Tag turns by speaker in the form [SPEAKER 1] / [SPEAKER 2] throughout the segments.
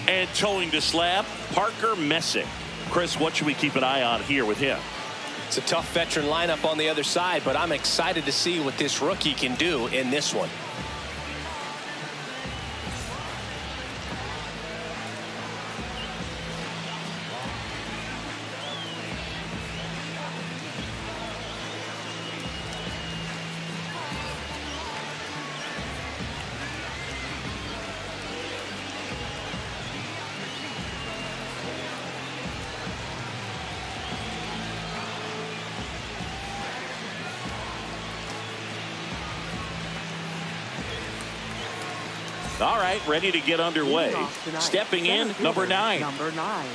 [SPEAKER 1] And towing the slab, Parker Messick. Chris, what should we keep an eye on here with him?
[SPEAKER 2] It's a tough veteran lineup on the other side, but I'm excited to see what this rookie can do in this one.
[SPEAKER 1] All right, ready to get underway. Stepping in, number 9.
[SPEAKER 3] Number 9.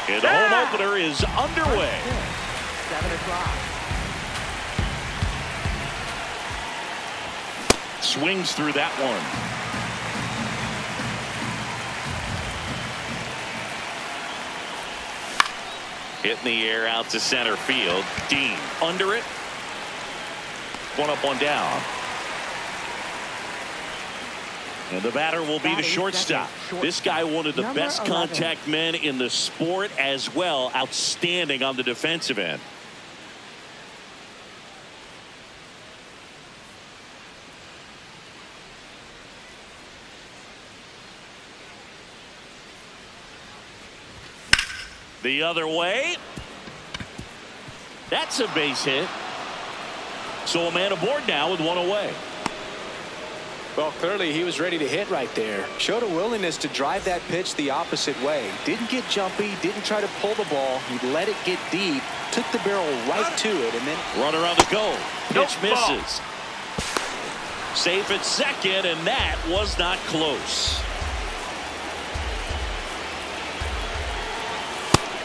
[SPEAKER 1] And the home opener is underway.
[SPEAKER 3] 7 o'clock.
[SPEAKER 1] Swings through that one. Hit in the air out to center field. Dean under it. One up, one down. And the batter will be the shortstop. This guy, one of the best contact men in the sport as well. Outstanding on the defensive end. The other way. That's a base hit. So a man aboard now with one away.
[SPEAKER 2] Well, clearly he was ready to hit right there. Showed a willingness to drive that pitch the opposite way. Didn't get jumpy, didn't try to pull the ball. He let it get deep, took the barrel right to it, and then
[SPEAKER 1] runner on the go. Pitch misses. Safe at second, and that was not close.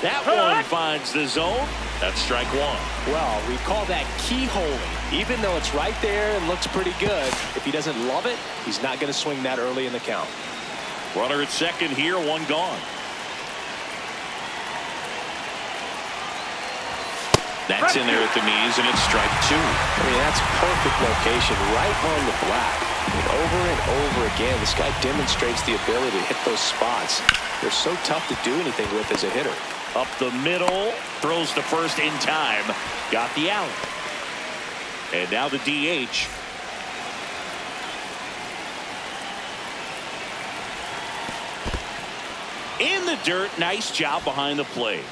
[SPEAKER 1] That one finds the zone. That's strike one.
[SPEAKER 2] Well, we call that keyholing. Even though it's right there and looks pretty good, if he doesn't love it, he's not going to swing that early in the count.
[SPEAKER 1] Runner at second here, one gone. That's in there at the knees, and it's strike two.
[SPEAKER 2] I mean, that's perfect location, right on the black. And over again, this guy demonstrates the ability to hit those spots. They're so tough to do anything with as a hitter.
[SPEAKER 1] Up the middle, throws to first in time, got the out. And now the DH. In the dirt, nice job behind the plate.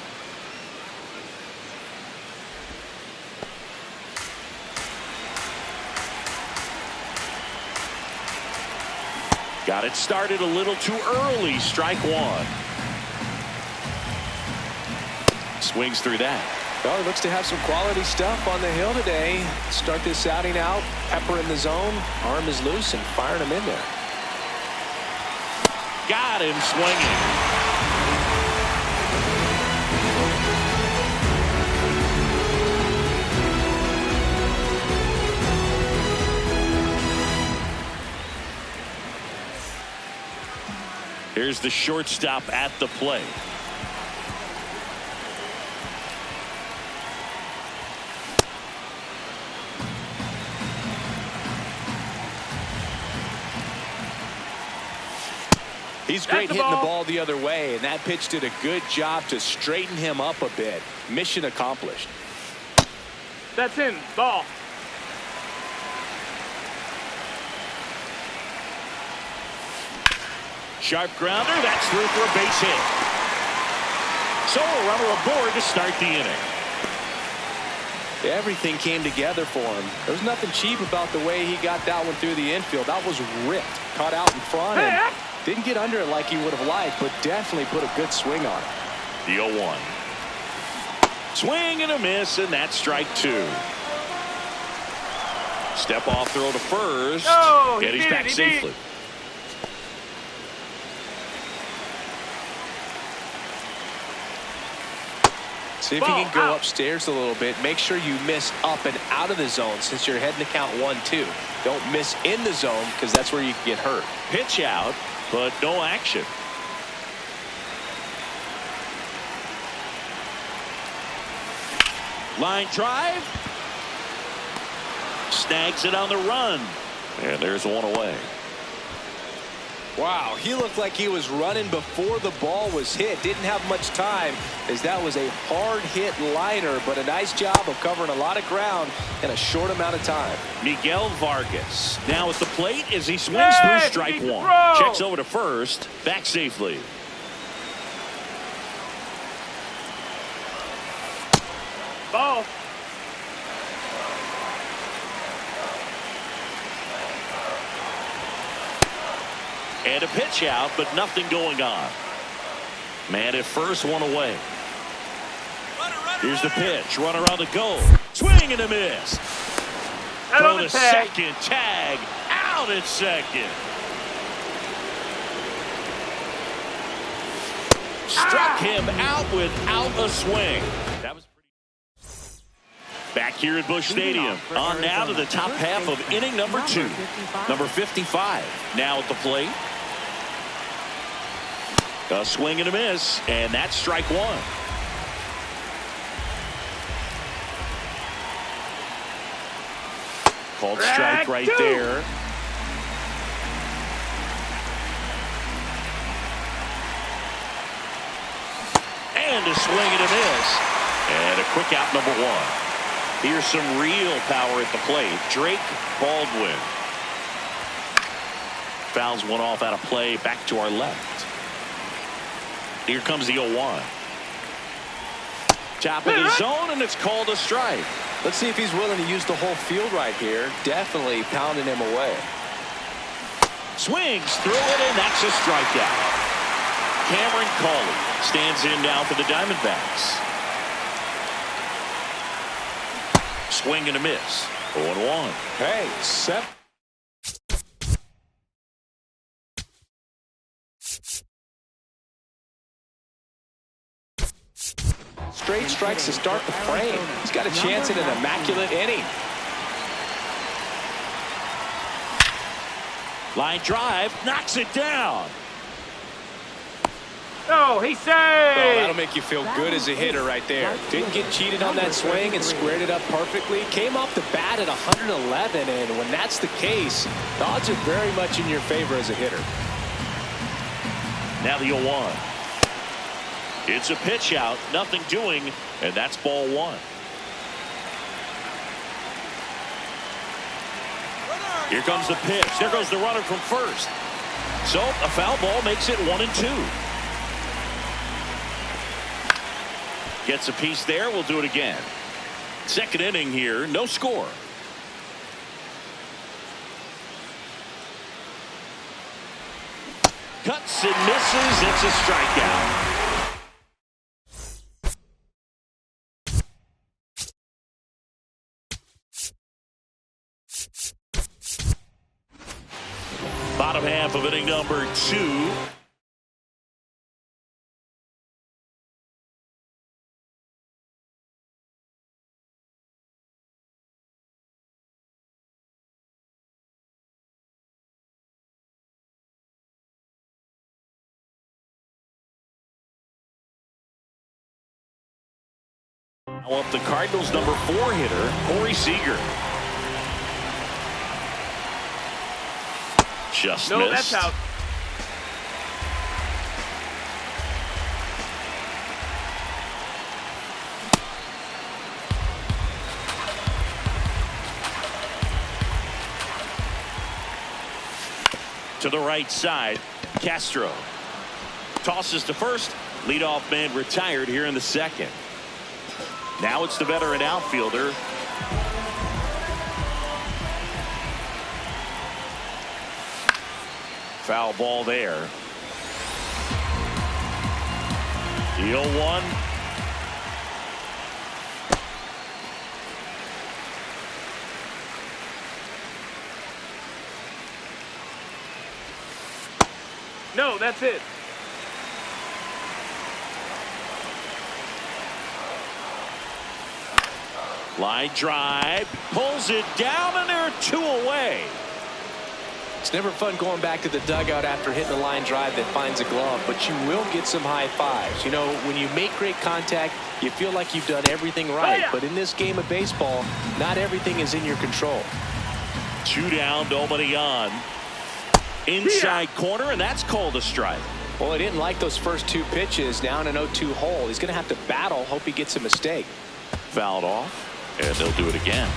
[SPEAKER 1] Got it started a little too early, strike one. Swings through that.
[SPEAKER 2] Well, he looks to have some quality stuff on the hill today. Start this outing out, pepper in the zone, arm is loose, and firing him in there.
[SPEAKER 1] Got him swinging. Here's the shortstop at the plate.
[SPEAKER 2] He's great hitting the ball the other way, and that pitch did a good job to straighten him up a bit. Mission accomplished.
[SPEAKER 4] That's in. Ball.
[SPEAKER 1] Sharp grounder. That's through for a base hit. So a runner aboard to start the inning.
[SPEAKER 2] Everything came together for him. There was nothing cheap about the way he got that one through the infield. That was ripped. Caught out in front and didn't get under it like he would have liked, but definitely put a good swing on it.
[SPEAKER 1] The 0-1. Swing and a miss, and that's strike two. Step off throw to first.
[SPEAKER 4] No,
[SPEAKER 1] and he's back safely.
[SPEAKER 2] See if you can go upstairs a little bit. Make sure you miss up and out of the zone since you're heading to count 1-2. Don't miss in the zone because that's where you can get hurt.
[SPEAKER 1] Pitch out, but no action. Line drive. Snags it on the run. And there's one away.
[SPEAKER 2] Wow, he looked like he was running before the ball was hit. Didn't have much time as that was a hard hit liner, but a nice job of covering a lot of ground in a short amount of time.
[SPEAKER 1] Miguel Vargas now at the plate as he swings through strike one. Checks over to first, back safely.
[SPEAKER 4] Ball.
[SPEAKER 1] And a pitch out, but nothing going on. Man at first, one away. Here's the pitch. Runner on the go. Swing and a miss. Throw to second. Tag. Out at second. Struck him out without a swing. That was pretty. Back here at Busch Stadium. On now to the top half of inning number 2. Number 55 now at the plate. A swing and a miss, and that's strike one. Called strike right there. And a swing and a miss. And a quick out, number 1. Here's some real power at the plate. Drake Baldwin. Fouls one off out of play, back to our left. Here comes the 0-1. Top of the zone, and it's called a strike.
[SPEAKER 2] Let's see if he's willing to use the whole field right here. Definitely pounding him away.
[SPEAKER 1] Swings through it, and that's a strikeout. Cameron Cawley stands in now for the Diamondbacks. Swing and a miss. 0-1.
[SPEAKER 2] Hey, set. Straight strikes to start the frame. He's got a chance at an immaculate inning.
[SPEAKER 1] Line drive, knocks it down.
[SPEAKER 4] Oh, he saved.
[SPEAKER 2] Oh, that'll make you feel good as a hitter right there. Didn't get cheated on that swing and squared it up perfectly. Came off the bat at 111, and when that's the case, the odds are very much in your favor as a hitter.
[SPEAKER 1] Now the 0-1. It's a pitch out, nothing doing, and that's ball 1. Here comes the pitch. There goes the runner from first. So a foul ball makes it 1-2. Gets a piece there. We'll do it again. Second inning here, no score. Cuts and misses. It's a strikeout. Bottom half of inning number 2. Now up the Cardinals' number 4 hitter, Corey Seager. Just
[SPEAKER 4] no,
[SPEAKER 1] missed.
[SPEAKER 4] that's out.
[SPEAKER 1] To the right side, Castro tosses to first. Leadoff man retired here in the second. Now it's the veteran outfielder. Foul ball there. The 0-1.
[SPEAKER 4] No, that's it.
[SPEAKER 1] Line drive, pulls it down, and they're 2 away.
[SPEAKER 2] It's never fun going back to the dugout after hitting a line drive that finds a glove, but you will get some high fives. You know, when you make great contact, you feel like you've done everything right. But in this game of baseball, not everything is in your control.
[SPEAKER 1] 2 down, nobody on. Inside corner, and that's called a strike.
[SPEAKER 2] Well, he didn't like those first 2 pitches. Now in an 0-2 hole, he's going to have to battle, hope he gets a mistake.
[SPEAKER 1] Fouled off, and they'll do it again.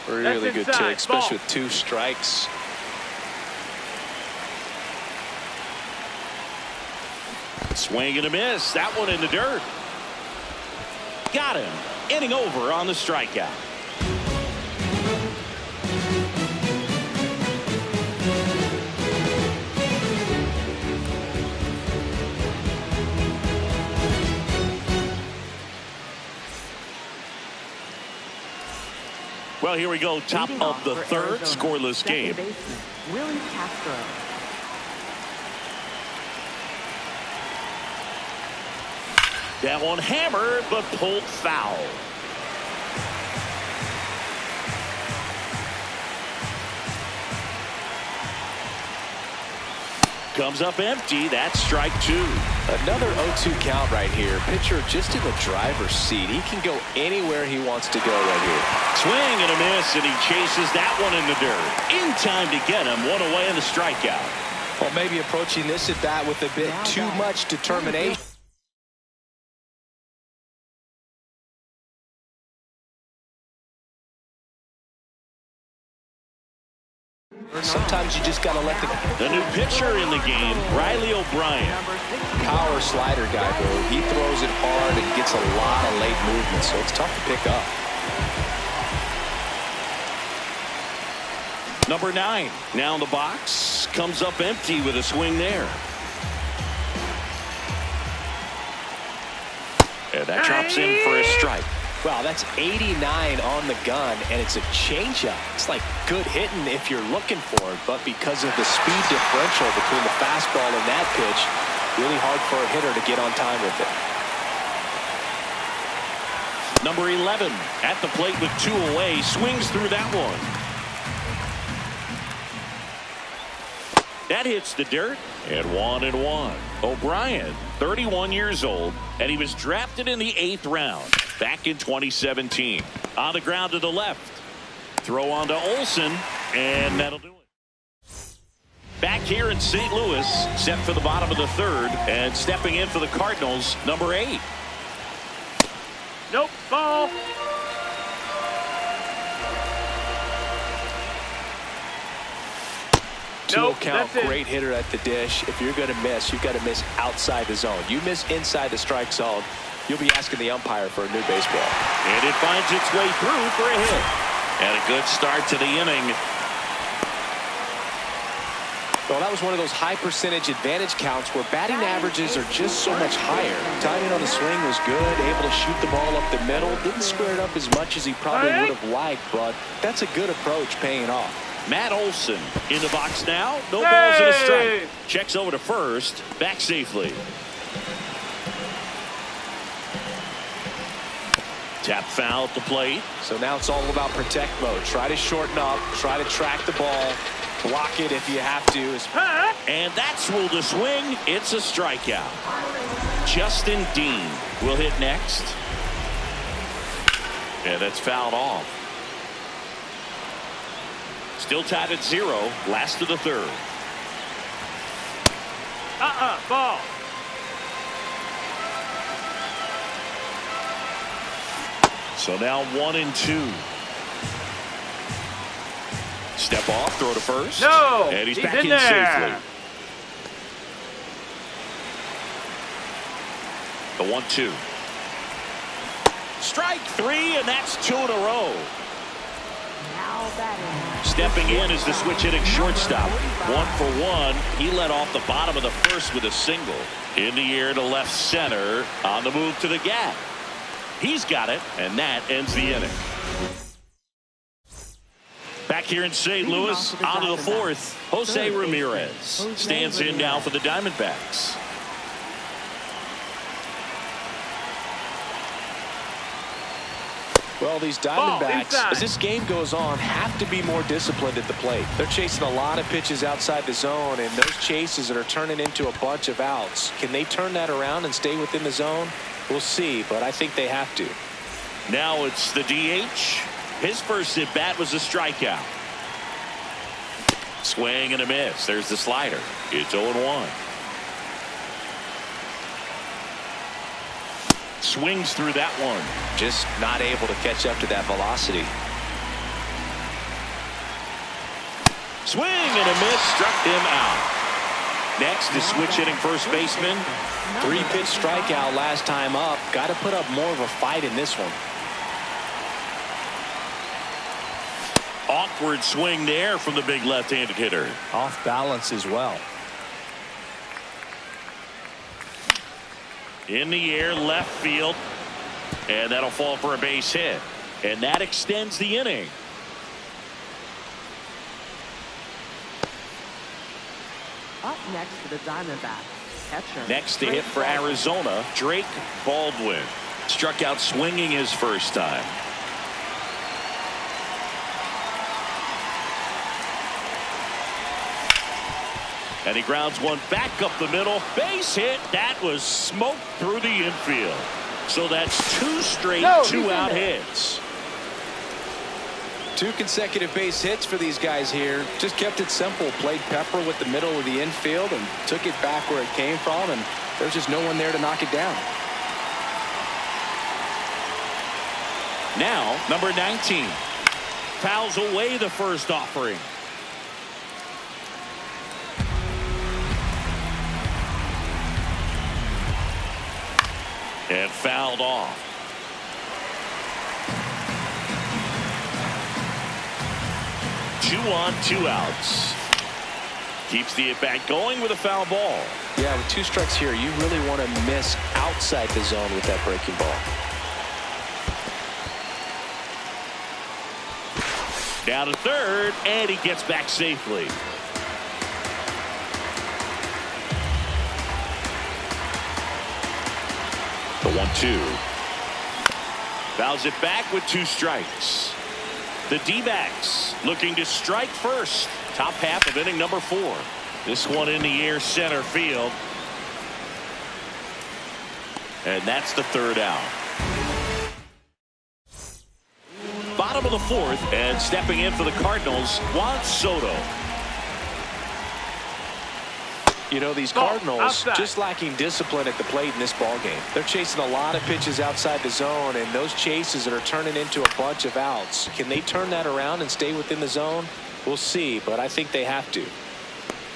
[SPEAKER 2] Really good
[SPEAKER 4] inside.
[SPEAKER 2] take, especially with 2 strikes.
[SPEAKER 1] Swing and a miss. That one in the dirt. Got him. Inning over on the strikeout. Well, here we go. Top of the third, scoreless game.
[SPEAKER 3] Willie Castro.
[SPEAKER 1] That one hammered, but pulled foul. Comes up empty. That's strike 2.
[SPEAKER 2] Another 0-2 count right here. Pitcher just in the driver's seat. He can go anywhere he wants to go right here.
[SPEAKER 1] Swing and a miss, and he chases that one in the dirt. In time to get him. 1 away in the strikeout.
[SPEAKER 2] Well, maybe approaching this at bat with a bit too much determination. Sometimes you just got to let
[SPEAKER 1] the new pitcher in the game, Riley O'Brien.
[SPEAKER 2] Power slider guy, bro. He throws it hard and gets a lot of late movement, so it's tough to pick up.
[SPEAKER 1] Number 9 now in the box, comes up empty with a swing there. And that drops in for a strike.
[SPEAKER 2] Wow, that's 89 on the gun, and it's a changeup. It's like good hitting if you're looking for it, but because of the speed differential between the fastball and that pitch, really hard for a hitter to get on time with it.
[SPEAKER 1] Number 11 at the plate with 2 away, swings through that one. That hits the dirt, and 1-1. O'Brien, 31 years old, and he was drafted in the 8th round back in 2017. On the ground to the left. Throw on to Olsen, and that'll do it. Back here in St. Louis, set for the bottom of the 3rd, and stepping in for the Cardinals, number 8.
[SPEAKER 4] Nope, ball.
[SPEAKER 2] Two count, great hitter at the dish. If you're going to miss, you've got to miss outside the zone. You miss inside the strike zone, you'll be asking the umpire for a new baseball.
[SPEAKER 1] And it finds its way through for a hit. And a good start to the inning.
[SPEAKER 2] Well, that was one of those high percentage advantage counts where batting averages are just so much higher. Timing on the swing was good, able to shoot the ball up the middle. Didn't square it up as much as he probably would have liked, but that's a good approach paying off.
[SPEAKER 1] Matt Olson in the box now. No balls and a strike. Checks over to first. Back safely. Tap foul at the plate.
[SPEAKER 2] So now it's all about protect mode. Try to shorten up. Try to track the ball. Block it if you have to.
[SPEAKER 1] And that's ruled a swing. It's a strikeout. Justin Dean will hit next. And that's fouled off. Still tied at 0. Last of the 3rd.
[SPEAKER 4] Ball.
[SPEAKER 1] So now 1-2. Step off, throw to first.
[SPEAKER 4] No,
[SPEAKER 1] and he's back
[SPEAKER 4] in
[SPEAKER 1] in
[SPEAKER 4] there.
[SPEAKER 1] safely. The 1-2. Strike 3, and that's 2 in a row. Stepping in is the switch hitting shortstop. 1-for-1. He led off the bottom of the 1st with a single. In the air to left center. On the move to the gap. He's got it, and that ends the inning. Back here in St. Louis, on to the fourth. Jose Ramirez stands in now for the Diamondbacks.
[SPEAKER 2] Well, these Diamondbacks, as this game goes on, have to be more disciplined at the plate. They're chasing a lot of pitches outside the zone, and those chases that are turning into a bunch of outs. Can they turn that around and stay within the zone? We'll see, but I think they have to.
[SPEAKER 1] Now it's the DH. His first at bat was a strikeout. Swing and a miss. There's the slider. It's 0-1. Swings through that one.
[SPEAKER 2] Just not able to catch up to that velocity.
[SPEAKER 1] Swing and a miss. Struck him out. Next is switch hitting first baseman.
[SPEAKER 2] 3-pitch strikeout last time up. Got to put up more of a fight in this one.
[SPEAKER 1] Awkward swing there from the big left-handed hitter.
[SPEAKER 2] Off balance as well.
[SPEAKER 1] In the air, left field, and that'll fall for a base hit, and that extends the inning.
[SPEAKER 3] Up next for the Diamondbacks, catcher.
[SPEAKER 1] Next to hit for Arizona, Drake Baldwin. Struck out swinging his first time. And he grounds one back up the middle. Base hit. That was smoked through the infield. So that's two straight two-out hits.
[SPEAKER 2] 2 consecutive base hits for these guys here. Just kept it simple. Played pepper with the middle of the infield and took it back where it came from. And there's just no one there to knock it down.
[SPEAKER 1] Now, number 19. Fouls away the first offering. And fouled off. Two on, 2 outs. Keeps the at-bat going with a foul ball.
[SPEAKER 2] Yeah, with 2 strikes here, you really want to miss outside the zone with that breaking ball.
[SPEAKER 1] Down to third, and he gets back safely. The 1-2. Fouls it back with 2 strikes. The D-backs looking to strike first. Top half of inning number 4. This one in the air center field. And that's the 3rd out. Bottom of the 4th, and stepping in for the Cardinals, Juan Soto.
[SPEAKER 2] You know, these Cardinals just lacking discipline at the plate in this ballgame. They're chasing a lot of pitches outside the zone, and those chases that are turning into a bunch of outs. Can they turn that around and stay within the zone? We'll see, but I think they have to.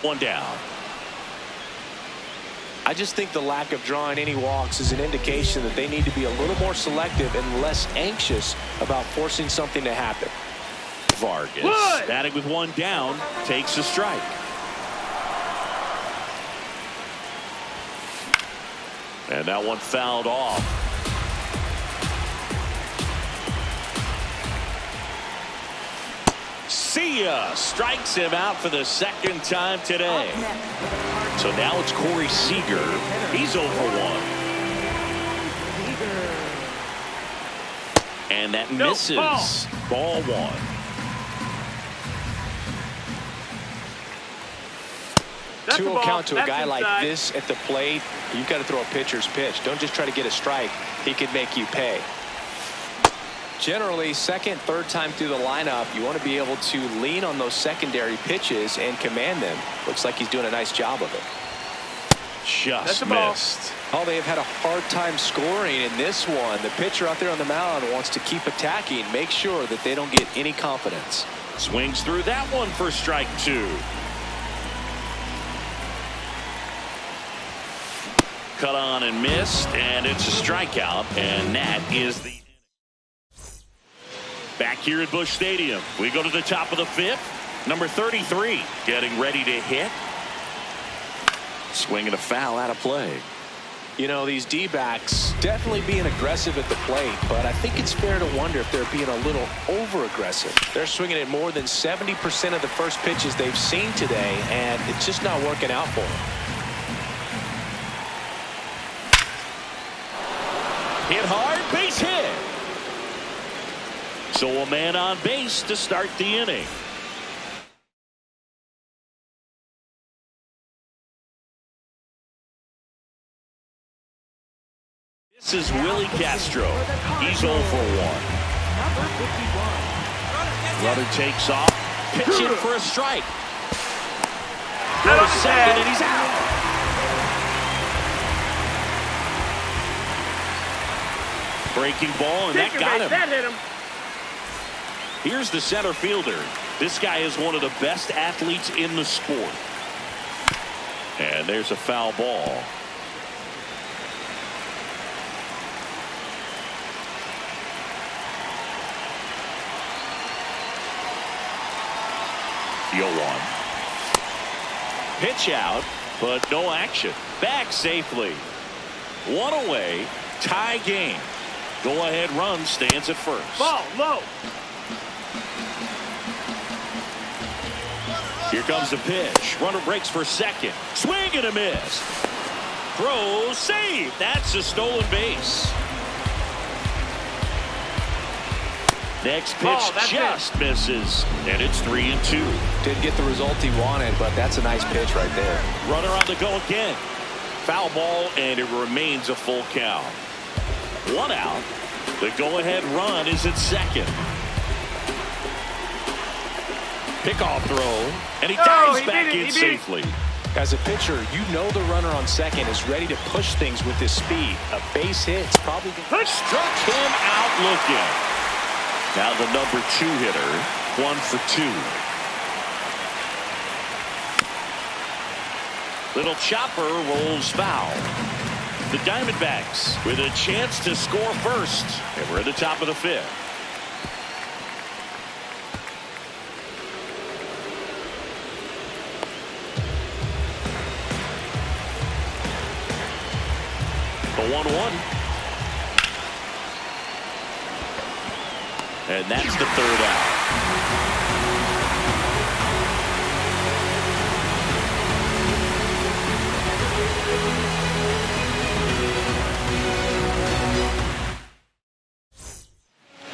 [SPEAKER 1] 1 down.
[SPEAKER 2] I just think the lack of drawing any walks is an indication that they need to be a little more selective and less anxious about forcing something to happen.
[SPEAKER 1] Vargas, batting with 1 down, takes a strike. And that one fouled off. See ya! Strikes him out for the 2nd time today. So now it's Corey Seager. He's 0 for 1. And that misses. Ball 1.
[SPEAKER 4] That's
[SPEAKER 2] 2-0 count to a guy
[SPEAKER 4] inside.
[SPEAKER 2] like this at the plate. You've got to throw a pitcher's pitch. Don't just try to get a strike. He could make you pay. Generally, 2nd, 3rd time through the lineup, you want to be able to lean on those secondary pitches and command them. Looks like he's doing a nice job of it.
[SPEAKER 1] Just missed.
[SPEAKER 2] Oh, they have had a hard time scoring in this one. The pitcher out there on the mound wants to keep attacking, make sure that they don't get any confidence.
[SPEAKER 1] Swings through that one for strike 2. Cut on and missed, and it's a strikeout, and that is the back here at Busch Stadium. We go to the top of the 5th. Number 33 getting ready to hit. Swing and a foul out of play.
[SPEAKER 2] You know, these D-backs definitely being aggressive at the plate, but I think it's fair to wonder if they're being a little over-aggressive. They're swinging at more than 70% of the first pitches they've seen today, and it's just not working out for them.
[SPEAKER 1] Hit hard, base hit. So a man on base to start the inning. This is Willie Castro. He's 0 for 1.
[SPEAKER 3] Number 51.
[SPEAKER 1] Runner takes off. Pitch in for a strike. Throw to second, and he's out. Breaking ball, and that got him.
[SPEAKER 4] That hit him.
[SPEAKER 1] Here's the center fielder. This guy is one of the best athletes in the sport. And there's a foul ball. The 0-1. Pitch out, but no action. Back safely. One away. Tie game. Go-ahead run stands at first.
[SPEAKER 4] Ball low.
[SPEAKER 1] Here comes the pitch. Runner breaks for second. Swing and a miss. Throw, save. That's a stolen base. Next pitch just misses, and it's 3-2.
[SPEAKER 2] Didn't get the result he wanted, but that's a nice pitch right there.
[SPEAKER 1] Runner on the go again. Foul ball, and it remains a full count. One out. The go-ahead run is at second. Pickoff throw, and he dives back in safely.
[SPEAKER 2] As a pitcher, you know the runner on second is ready to push things with his speed. A base hit's probably going to
[SPEAKER 1] struck him out looking. Now the number 2 hitter, 1 for 2. Little chopper rolls foul. The Diamondbacks with a chance to score first, and we're at the top of the 5th. The 1-1. And that's the 3rd out.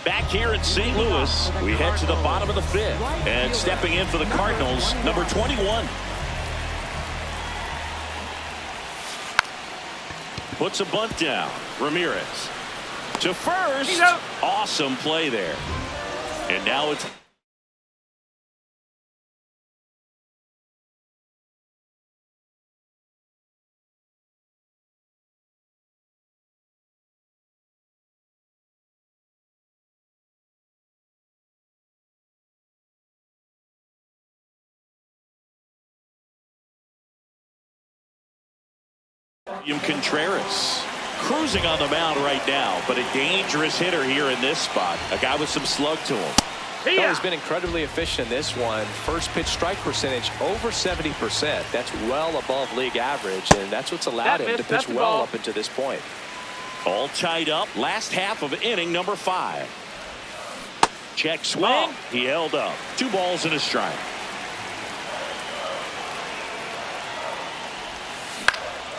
[SPEAKER 1] Back here in St. Louis, we head to the bottom of the 5th. And stepping in for the Cardinals, number 21. Puts a bunt down. Ramirez to first. Awesome play there. And now it's Contreras cruising on the mound right now, but a dangerous hitter here in this spot. A guy with some slug to him.
[SPEAKER 2] He's been incredibly efficient in this one. First pitch strike percentage over 70%. That's well above league average, and that's what's allowed him to pitch well up until this point.
[SPEAKER 1] All tied up. Last half of inning number 5. Check swing. He held up. 2 balls and a strike.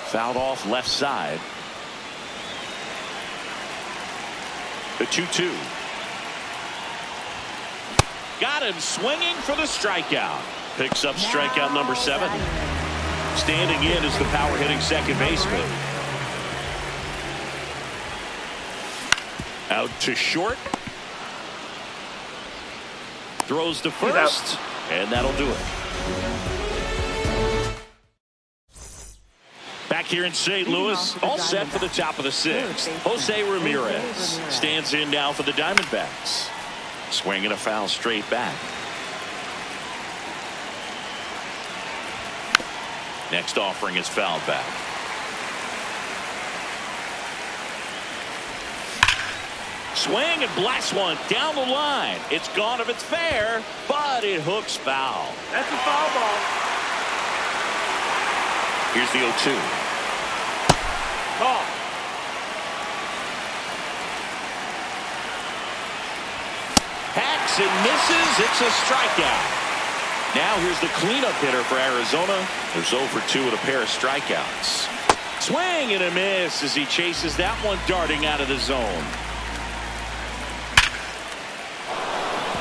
[SPEAKER 1] Fouled off left side. The 2-2. Got him swinging for the strikeout. Picks up strikeout number 7. Standing in is the power hitting second baseman. Out to short. Throws to first. And that'll do it. Back here in St. Louis, all set for the top of the 6th. Jose Ramirez stands in now for the Diamondbacks. Swinging a foul straight back. Next offering is fouled back. Swing and blast one down the line. It's gone if it's fair, but it hooks foul.
[SPEAKER 4] That's a foul ball.
[SPEAKER 1] Here's the 0-2.
[SPEAKER 4] Ball.
[SPEAKER 1] Hacks and misses. It's a strikeout. Now here's the cleanup hitter for Arizona. They're 0 for 2 with a pair of strikeouts. Swing and a miss as he chases that one darting out of the zone.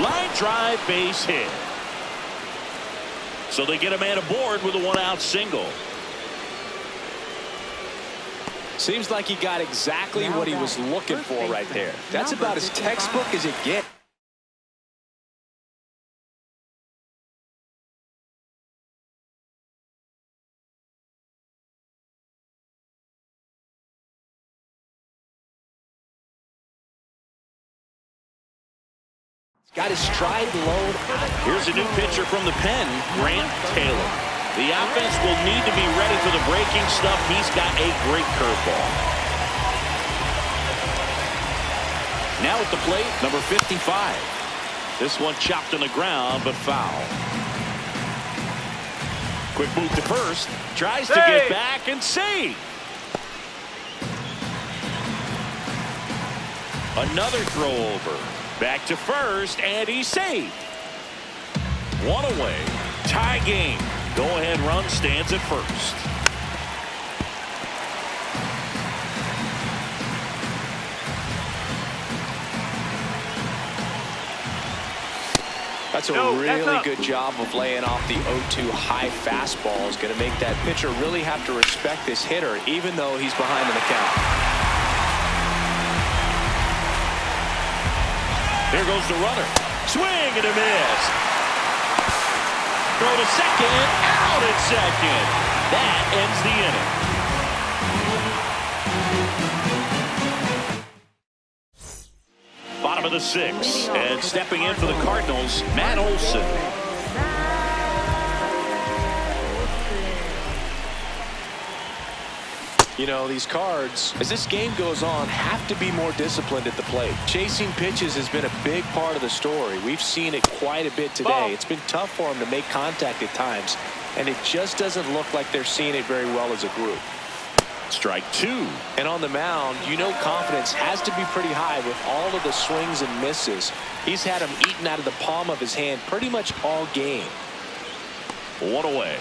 [SPEAKER 1] Line drive, base hit. So they get a man aboard with a one-out single.
[SPEAKER 2] Seems like he got exactly what he was looking for right there. That's about as textbook as it gets. Got his stride load.
[SPEAKER 1] Here's a new pitcher from the pen, Grant Taylor. The offense will need to be ready for the breaking stuff. He's got a great curveball. Now at the plate, number 55. This one chopped on the ground, but foul. Quick move to first. Tries to get back and save. Another throw over. Back to first, and he's saved. One away. Tie game. Go-ahead run stands at first.
[SPEAKER 2] That's a really good job of laying off the 0-2 high fastball. Is going to make that pitcher really have to respect this hitter, even though he's behind in the count.
[SPEAKER 1] Here goes the runner. Swing and a miss. Throw to second. Out at second. That ends the inning. Bottom of the 6th. And stepping in for the Cardinals, Matt Olson.
[SPEAKER 2] You know, these Cards, as this game goes on, have to be more disciplined at the plate. Chasing pitches has been a big part of the story. We've seen it quite a bit today. It's been tough for them to make contact at times, and it just doesn't look like they're seeing it very well as a group.
[SPEAKER 1] Strike 2.
[SPEAKER 2] And on the mound, you know confidence has to be pretty high with all of the swings and misses. He's had them eaten out of the palm of his hand pretty much all game.
[SPEAKER 1] One away.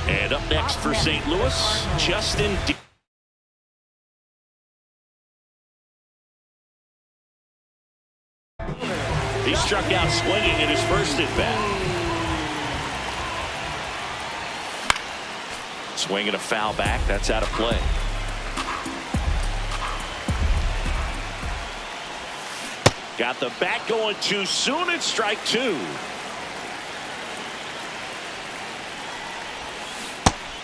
[SPEAKER 1] And up next for St. Louis, Justin D. He struck out swinging in his first at bat. Swing and a foul back. That's out of play. Got the bat going too soon. It's strike 2.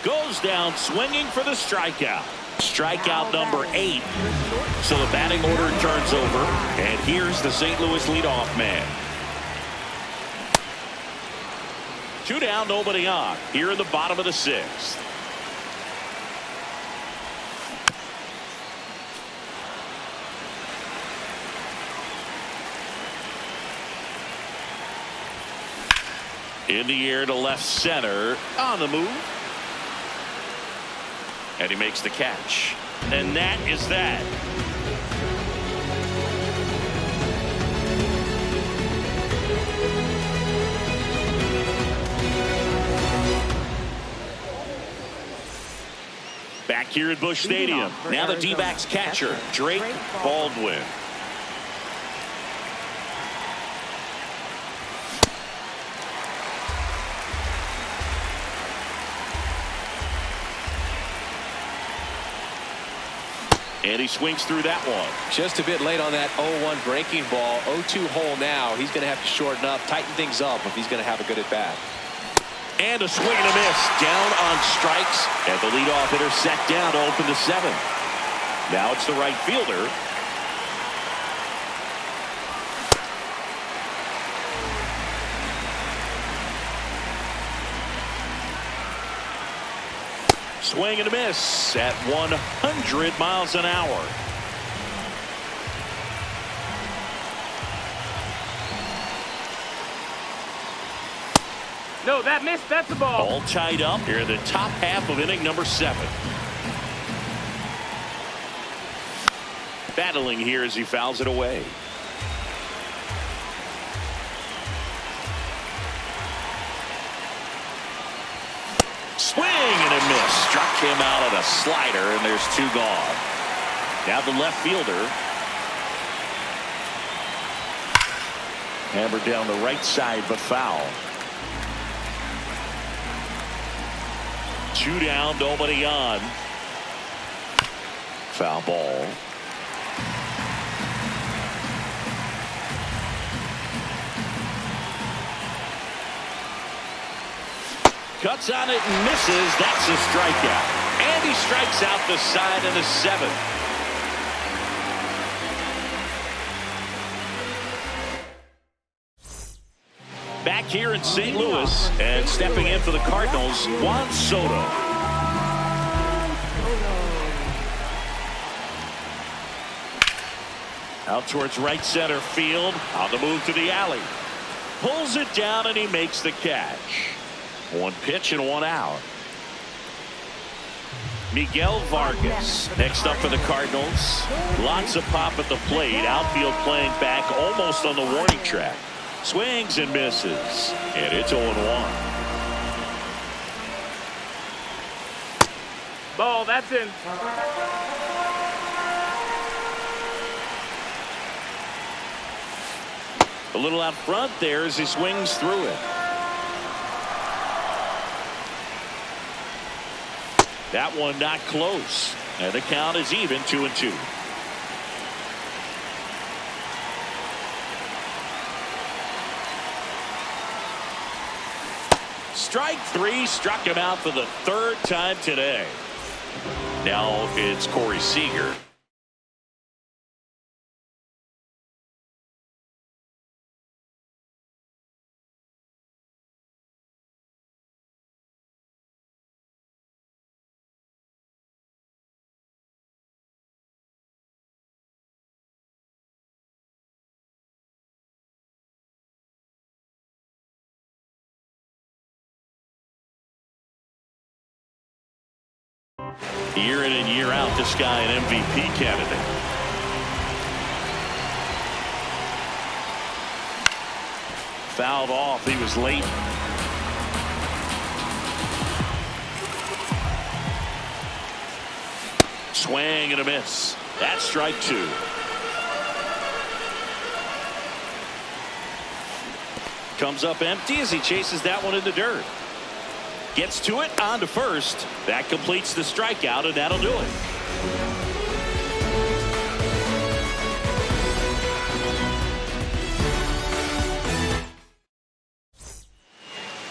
[SPEAKER 1] Goes down swinging for the strikeout. Strikeout number 8. So the batting order turns over. And here's the St. Louis leadoff man. 2 down, nobody on. Here in the bottom of the 6th. In the air to left center. On the move. And he makes the catch. And that is that. Back here at Busch Stadium. Now the D-backs catcher, Drake Baldwin. And he swings through that one.
[SPEAKER 2] Just a bit late on that 0-1 breaking ball. 0-2 hole now. He's going to have to shorten up, tighten things up if he's going to have a good at bat.
[SPEAKER 1] And a swing and a miss. Down on strikes. And the leadoff hitter set down to open the 7th. Now it's the right fielder. Swing and a miss at 100 miles an hour.
[SPEAKER 4] No, that missed. That's the ball.
[SPEAKER 1] All tied up here in the top half of inning number 7. Battling here as he fouls it away. Swing and a miss. Struck him out on a slider, and there's two gone. Now the left fielder. Hammered down the right side, but foul. Two down, nobody on. Foul ball. Cuts on it and misses. That's a strikeout. And he strikes out the side of the seventh. Back here in St. Louis, and stepping in for the Cardinals, Juan Soto. Out towards right center field. On the move to the alley. Pulls it down and he makes the catch. One pitch and one out. Miguel Vargas next up for the Cardinals. Lots of pop at the plate. Outfield playing back almost on the warning track. Swings and misses. And it's 0-1.
[SPEAKER 4] Ball, that's in.
[SPEAKER 1] A little out front there as he swings through it. That one not close. And the count is even 2-2. Strike three. Struck him out for the third time today. Now it's Corey Seager. Year in and year out, this guy an MVP candidate. Fouled off. He was late. Swing and a miss. That's strike two. Comes up empty as he chases that one in the dirt. Gets to it, on to first. That completes the strikeout, and that'll do it.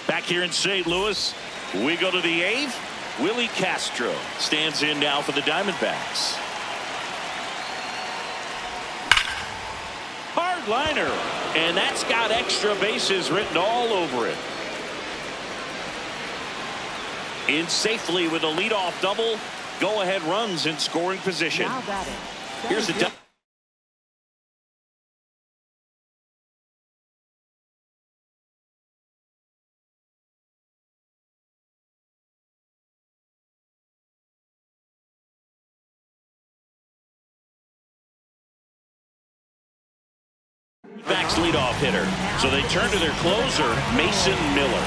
[SPEAKER 1] Back here in St. Louis, we go to the eighth. Willie Castro stands in now for the Diamondbacks. Hard liner, and that's got extra bases written all over it. In safely with a leadoff double. Go-ahead runs in scoring position. Here's the backs leadoff hitter. So they turn to their closer, Mason Miller.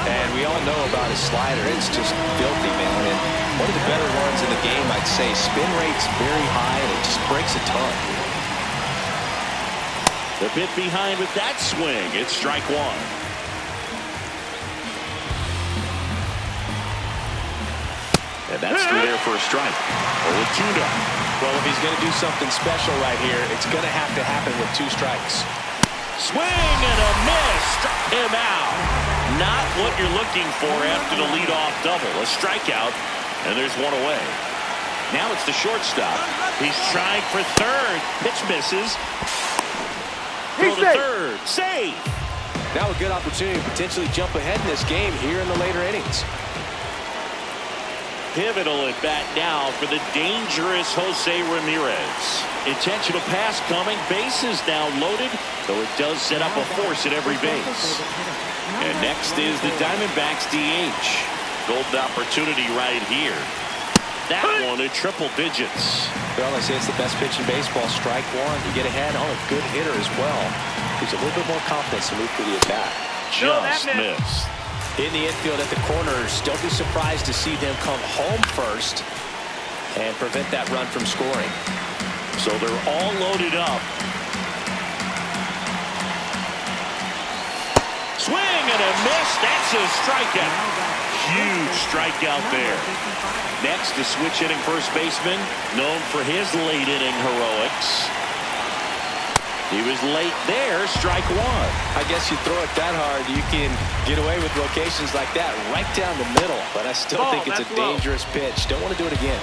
[SPEAKER 2] And we all know about his slider. It's just filthy, man. And one of the better ones in the game, I'd say. Spin rate's very high, and it just breaks a ton.
[SPEAKER 1] The bit behind with that swing. It's strike one. And that's through there for a strike. 0-2 now.
[SPEAKER 2] Well, if he's going to do something special right here, it's going to have to happen with two strikes.
[SPEAKER 1] Swing and a miss. Struck him out. Not what you're looking for after the leadoff double. A strikeout, and there's one away. Now it's the shortstop. He's trying for third. Pitch misses. Throw to third. Save.
[SPEAKER 2] Now a good opportunity to potentially jump ahead in this game here in the later innings.
[SPEAKER 1] Pivotal at bat now for the dangerous Jose Ramirez. Intentional pass coming. Bases now loaded, though it does set up a force at every base. And next is the Diamondbacks DH. Golden opportunity right here. that one to triple digits.
[SPEAKER 2] Well, I say it's the best pitch in baseball. Strike one. You get ahead on a good hitter as well. Gives a little bit more confidence to move through the attack.
[SPEAKER 1] Just missed.
[SPEAKER 2] In the infield at the corners, don't be surprised to see them come home first and prevent that run from scoring.
[SPEAKER 1] So they're all loaded up. Swing and a miss. That's a strikeout. Huge strikeout there. Next, the switch hitting first baseman, known for his late inning heroics. He was late there, strike one.
[SPEAKER 2] I guess you throw it that hard, you can get away with locations like that right down the middle. But I still think it's a dangerous pitch. Don't want to do it again.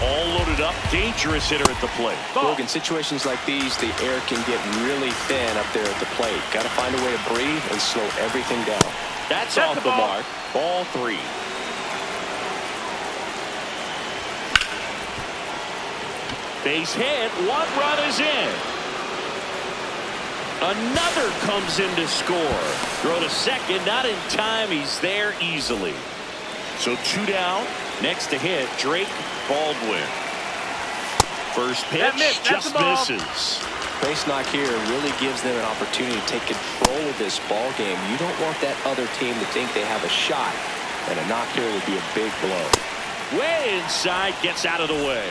[SPEAKER 1] All loaded up, dangerous hitter at the plate.
[SPEAKER 2] Logan, situations like these, the air can get really thin up there at the plate. Got to find a way to breathe and slow everything down.
[SPEAKER 1] That's off the mark. Ball three. Base hit. One run is in. Another comes in to score. Throw to second. Not in time. He's there easily. So two down. Next to hit, Drake Baldwin. First pitch just misses.
[SPEAKER 2] Base knock here really gives them an opportunity to take control of this ball game. You don't want that other team to think they have a shot. And a knock here would be a big blow.
[SPEAKER 1] Way inside, gets out of the way.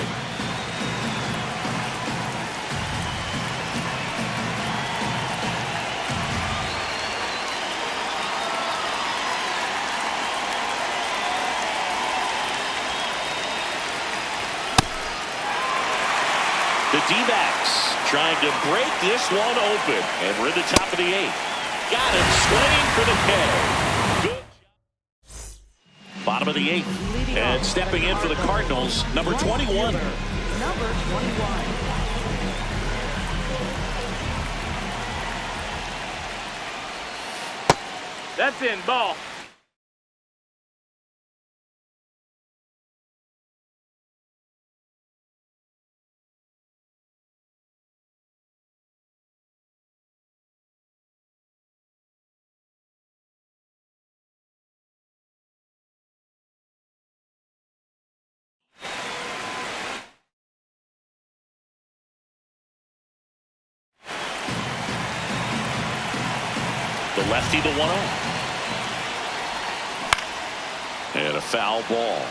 [SPEAKER 1] The D-backs trying to break this one open. And we're at the top of the eighth. Got him swinging for the K. Good. Bottom of the eighth. And stepping in for the Cardinals, number 21.
[SPEAKER 3] Number 21.
[SPEAKER 4] That's in. Ball.
[SPEAKER 1] The lefty, the 1-0. And a foul ball.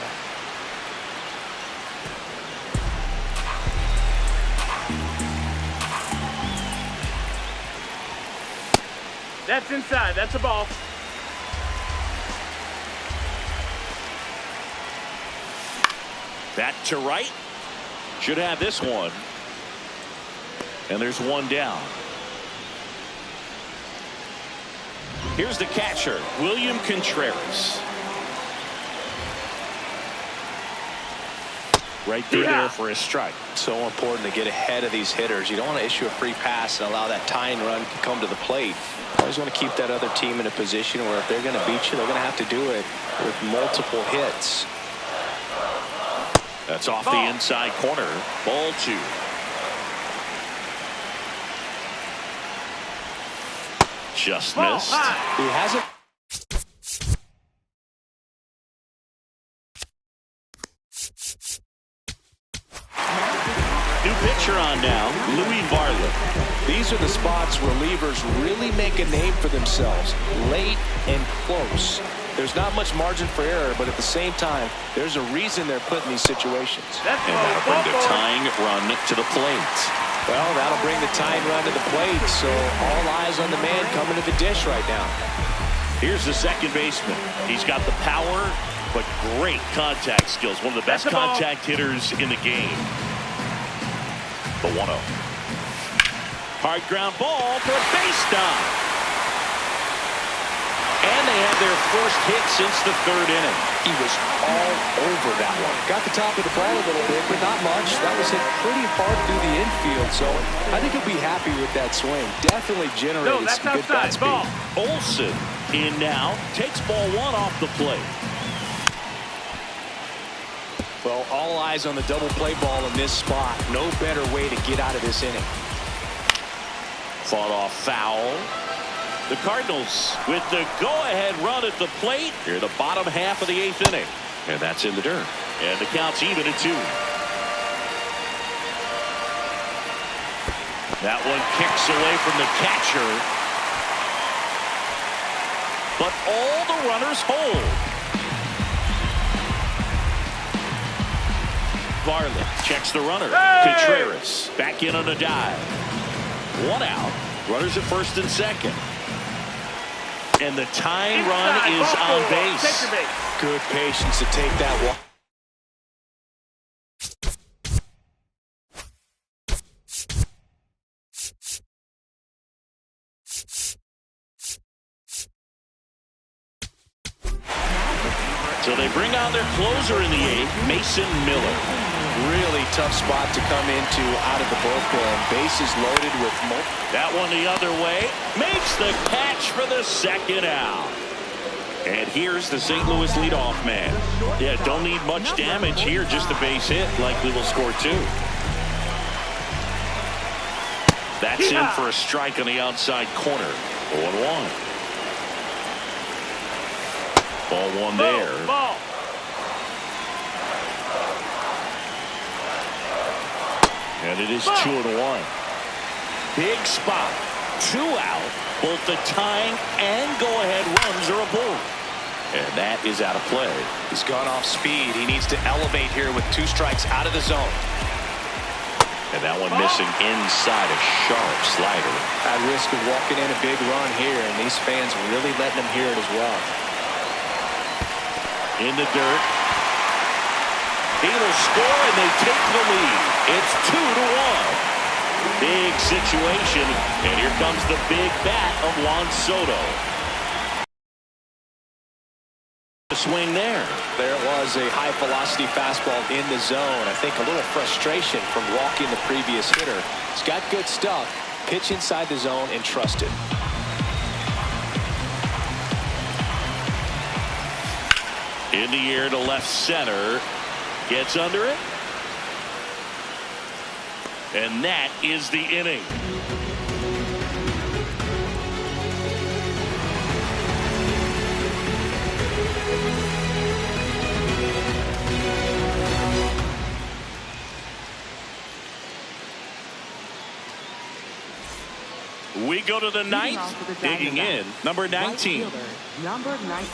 [SPEAKER 4] That's inside. That's a ball.
[SPEAKER 1] Back to right. Should have this one. And there's one down. Here's the catcher, William Contreras. Right through there for a strike.
[SPEAKER 2] So important to get ahead of these hitters. You don't want to issue a free pass and allow that tying run to come to the plate. You always want to keep that other team in a position where if they're going to beat you, they're going to have to do it with multiple hits.
[SPEAKER 1] That's off the inside corner. Ball two. Just missed.
[SPEAKER 2] He hasn't.
[SPEAKER 1] New pitcher on now, Louis Varland.
[SPEAKER 2] These are the spots relievers really make a name for themselves. Late and close. There's not much margin for error, but at the same time, there's a reason they're put in these situations.
[SPEAKER 1] And that'll bring the tying run to the plate.
[SPEAKER 2] Well, that'll bring the tying run to the plate, so all eyes on the man coming to the dish right now.
[SPEAKER 1] Here's the second baseman. He's got the power, but great contact skills. One of the best contact hitters in the game. The 1-0. Hard ground ball for a base stop. And they have their first hit since the third inning.
[SPEAKER 2] He was all over that one. Got the top of the ball a little bit, but not much. That was hit pretty hard through the infield, so I think he'll be happy with that swing. Definitely generated some good bat speed.
[SPEAKER 1] Olsen in now. Takes ball one off the plate.
[SPEAKER 2] Well, all eyes on the double play ball in this spot. No better way to get out of this inning.
[SPEAKER 1] Fought off foul. The Cardinals with the go-ahead run at the plate. Here the bottom half of the eighth inning. And that's in the dirt. And the count's even at 2. That one kicks away from the catcher. But all the runners hold. Varley checks the runner.
[SPEAKER 4] Hey!
[SPEAKER 1] Contreras back in on a dive. 1 out. Runners at first and second. And the tying run is on base.
[SPEAKER 4] Take your base.
[SPEAKER 2] Good patience to take that one.
[SPEAKER 1] So they bring on their closer in the 8th, Mason Miller.
[SPEAKER 2] Really tough spot to come into out of the bullpen. Bases loaded with
[SPEAKER 1] That one the other way. Makes the catch for the second out. And here's the St. Louis leadoff man. Yeah, don't need much damage here. Just a base hit. Likely will score 2. That's in for a strike on the outside corner. 0-1. Ball 1 there.
[SPEAKER 4] Ball.
[SPEAKER 1] And it is 2-1. Big spot. 2 out. Both the tying and go-ahead runs are aboard. And that is out of play.
[SPEAKER 2] He's gone off speed. He needs to elevate here with 2 strikes out of the zone.
[SPEAKER 1] And that one missing inside a sharp slider.
[SPEAKER 2] At risk of walking in a big run here, and these fans really letting him hear it as well.
[SPEAKER 1] In the dirt. He will score, and they take the lead. It's 2-1. Big situation, and here comes the big bat of Juan Soto. The swing there.
[SPEAKER 2] There was a high-velocity fastball in the zone. I think a little frustration from walking the previous hitter. He's got good stuff. Pitch inside the zone and trust it.
[SPEAKER 1] In the air to left center. Gets under it. And that is the inning. We go to the 9th. Digging in, number 19.
[SPEAKER 3] Right fielder, number 19.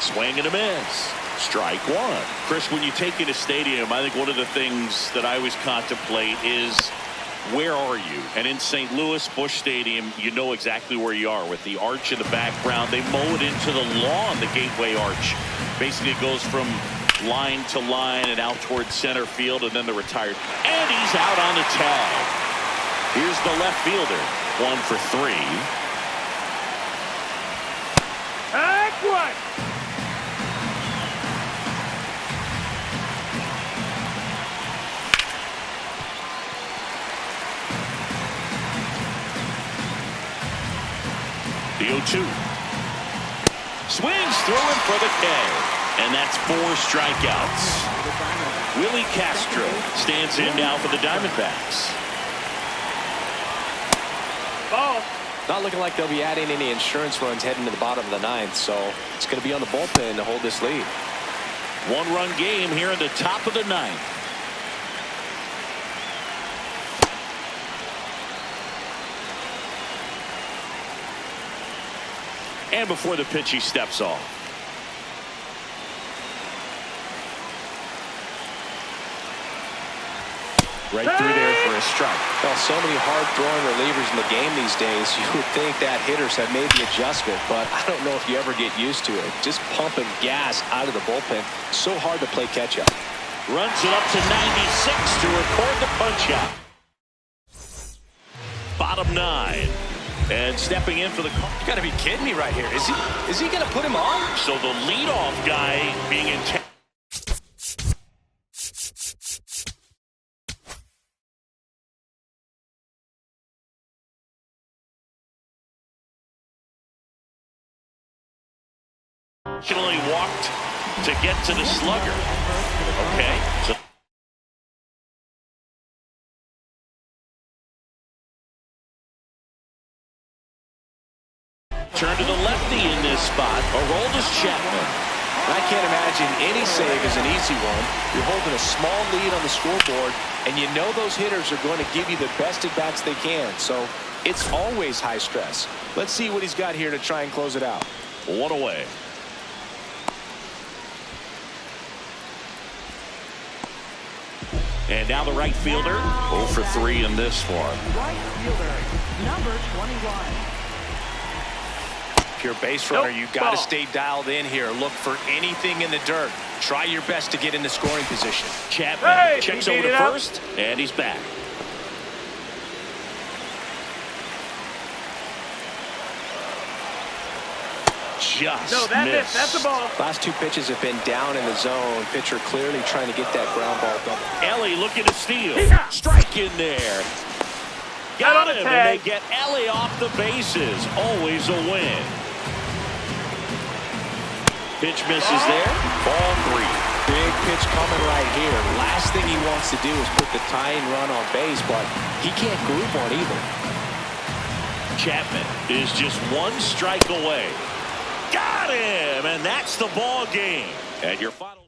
[SPEAKER 1] Swing and a miss. Strike one. Chris, when you take in a stadium, I think one of the things that I always contemplate is, where are you? And in St. Louis, Busch Stadium, you know exactly where you are with the arch in the background. They mow it into the lawn, the gateway arch. Basically, it goes from line to line and out towards center field, and then the retired. And he's out on the tag. Here's the left fielder. 1 for 3.
[SPEAKER 4] Take one.
[SPEAKER 1] The 0-2. Swings through him for the K. And that's 4 strikeouts. Willie Castro stands in now for the Diamondbacks.
[SPEAKER 4] Ball.
[SPEAKER 2] Not looking like they'll be adding any insurance runs heading to the bottom of the 9th, so it's going to be on the bullpen to hold this lead.
[SPEAKER 1] 1-run game here in the top of the 9th. And before the pitch, he steps off. Right through there for a strike.
[SPEAKER 2] Well, so many hard-throwing relievers in the game these days, you would think that hitters have made the adjustment, but I don't know if you ever get used to it. Just pumping gas out of the bullpen. So hard to play catch-up.
[SPEAKER 1] Runs it up to 96 to record the punch-out. Bottom 9. And stepping in for the call.
[SPEAKER 2] You got to be kidding me right here. Is he going to put him on?
[SPEAKER 1] So the leadoff guy being intentionally walked to get to the slugger. Okay. So turn to the lefty in this spot. Aroldis Chapman.
[SPEAKER 2] I can't imagine any save is an easy one. You're holding a small lead on the scoreboard, and you know those hitters are going to give you the best at-bats they can. So it's always high stress. Let's see what he's got here to try and close it out.
[SPEAKER 1] 1 away. And now the right fielder. 0 for 3 in this one.
[SPEAKER 3] Right fielder, number 21.
[SPEAKER 2] If you're a base runner, you've got to stay dialed in here. Look for anything in the dirt. Try your best to get in the scoring position.
[SPEAKER 1] Chapman checks over to first, and he's back. Just missed.
[SPEAKER 4] That's a ball.
[SPEAKER 2] Last 2 pitches have been down in the zone. Pitcher clearly trying to get that ground ball double.
[SPEAKER 1] Ellie looking to steal. Strike in there. Got him, and they get Ellie off the bases. Always a win. Pitch misses there. Ball 3.
[SPEAKER 2] Big pitch coming right here. Last thing he wants to do is put the tying run on base, but he can't group one either.
[SPEAKER 1] Chapman is just 1 strike away. Got him, and that's the ball game. And your final.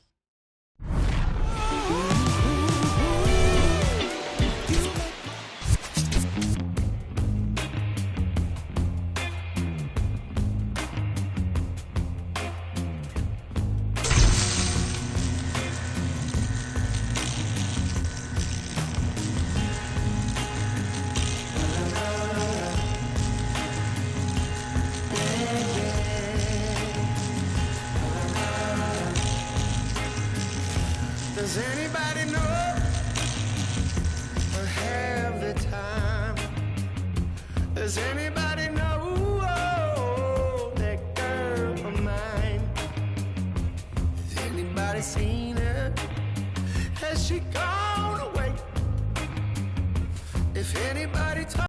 [SPEAKER 5] Does anybody know or have the time? Does anybody know that girl of mine? Has anybody seen her? Has she gone?